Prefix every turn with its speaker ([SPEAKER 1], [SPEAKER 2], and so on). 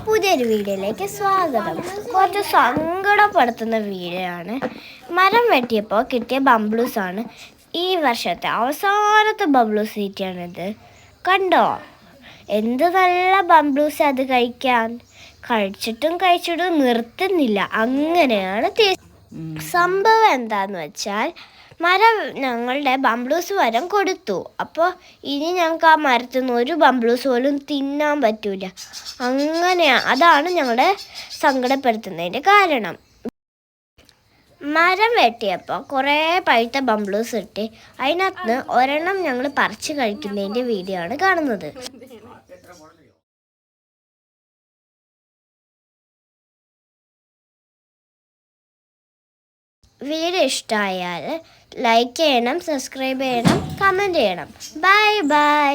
[SPEAKER 1] പുതിയൊരു വീഡിയോയിലേക്ക് സ്വാഗതം. കുറച്ച് സങ്കടപ്പെടുത്തുന്ന വീഡിയോ ആണ്. മരം വെട്ടിയപ്പോൾ കിട്ടിയ ബംബ്ലൂസാണ്. ഈ വർഷത്തെ അവസാനത്തെ ബംബ്ലൂസ് തീറ്റയാണിത്. കണ്ടോ, എന്ത് നല്ല ബംബ്ലൂസ് അത് കഴിക്കാൻ. കഴിച്ചിട്ടും നിർത്തുന്നില്ല. അങ്ങനെയാണ് സംഭവം. എന്താന്ന് വെച്ചാൽ ഞങ്ങളുടെ ബംബ്ലൂസ് മരം കൊടുത്തു. അപ്പോൾ ഇനി ഞങ്ങൾക്ക് ആ മരത്തിൽ നിന്ന് ഒരു ബംബ്ലൂസ് പോലും തിന്നാൻ പറ്റൂല. അതാണ് ഞങ്ങളെ സങ്കടപ്പെടുത്തുന്നതിൻ്റെ കാരണം. മരം വെട്ടിയപ്പോൾ കുറേ പഴുത്ത ബംബ്ലൂസ് കിട്ടി. അതിനകത്ത് ഒരെണ്ണം ഞങ്ങൾ പറിച്ച് കഴിക്കുന്നതിൻ്റെ വീഡിയോ ആണ് കാണുന്നത്. വീഡിയോ ഇഷ്ടമായാൽ ലൈക്ക് ചെയ്യണം, സബ്സ്ക്രൈബ് ചെയ്യണം, കമൻറ്റ് ചെയ്യണം. Bye bye.